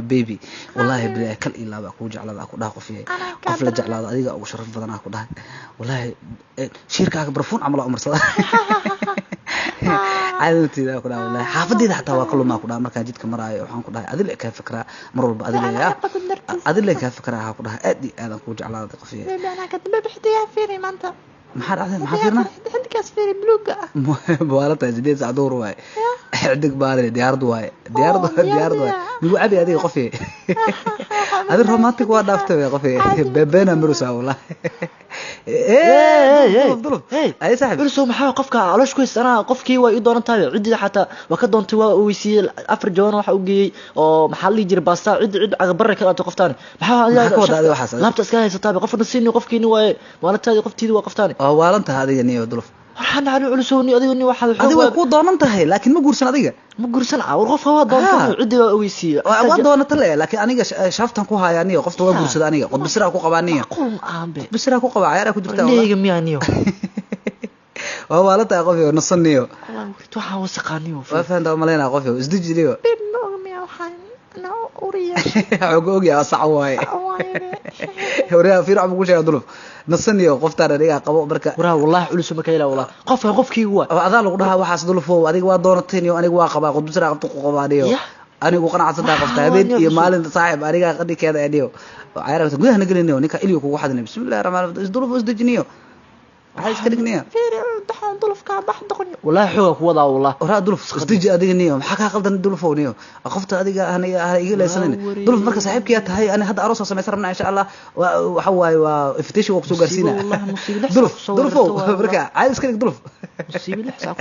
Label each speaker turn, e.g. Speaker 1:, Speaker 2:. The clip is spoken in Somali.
Speaker 1: baby wallahi bilaa kal ilaaba ku jeclada ku dhaha qofiyay qof la jeclaado adiga ugu sharaf badan ku dhahay wallahi shirkaaga barfuun amala umarsada caadintida ku dhaha wallahi xaafadida xataa waa kaluma ku dhaha marka jidka maraayo waxaan ku dhahay adil ka fikraa mar walba adil ka fikraa ku dhahay aad aadan ku jeclaado qofiyay
Speaker 2: أنا كنت بحديها فيري ما أنت
Speaker 1: maxaa dhacday maxaa fiirna
Speaker 2: عندك أسفيري بلوغة
Speaker 1: baalata 8 saac door waay xidig baale diyaarad waay diyaarad waay migu cabi adiga qofii adin romantic waa dhaaftay qofii bebeena marusa wallahi dulub ay saaxib
Speaker 3: urso maxaa qofka caloosh ku haystana qofkii way u dooran tahay cidida xataa waa ka doontay waa uu weysiiyay afar jawaan waxa uu geeyay oo maxaa la jiray baasta cid agabarre ka qaato qoftaan maxaa laabta iska haysataa qofna siin qofkiina way maalintaadii qoftiidii waa qoftaan
Speaker 1: waalan tahay adiga niyo dulub
Speaker 3: waxaan aan culusooni adiga waxa
Speaker 1: adiga ku doonan tahay laakiin ma guursan adiga
Speaker 3: ma guursan war qofka waa doontaa cidii waa weysiiyay
Speaker 1: waa doonata le laakiin aniga shaftan ku haya niyo qofta waa guursada aniga qod bisira ku qabaaniyo
Speaker 3: qum aanbe
Speaker 1: bisira ku qaba ciyaar ku jirtaa
Speaker 3: leega miyaaniyo
Speaker 1: waa waalan tahay qof iyo nasaniyo
Speaker 3: waxa wasaqaaniyo
Speaker 1: waa faanta maleena qof iyo isdijiliyo
Speaker 2: أنا أوريا
Speaker 1: ogoog yaa sax waay hore fiir abu ku sheegay duluf nasaniyo qoftaan adiga qabo marka
Speaker 3: waraa wallahi culus ma kayla wallahi qofkii waa
Speaker 1: adaa lagu dhahaa waxaas dulufo adiga waa doonateen iyo aniga waa qabaa qod bisira qabto qabaaniyo anigu qanacsan tahay qofta habeen iyo maalin saaxiib aniga qadikeeda adiyo ciyaarta gudaha nagalinayo ninka iliyo kugu xadinay bismillaahir rahmaanir rahiim duluf isdijiniyo waxay iska dhigniyo
Speaker 2: فيري دحون ضلف كابح دقني
Speaker 3: wallahi xoog ku wadaa wallahi
Speaker 1: waraa duluf isdiji adiga niyo maxaa ka qaldan dulufo niyo qofta adiga aniga iga leesanay duluf marka saaxiibkiya tahay ana hadda aroos sameeyay rabnaa insha Allah waxa waay waa invitation ku soo gaarsiina
Speaker 3: wallahi musiibo
Speaker 1: dulufo marka caadi iska dhig duluf
Speaker 3: musiibo lix saac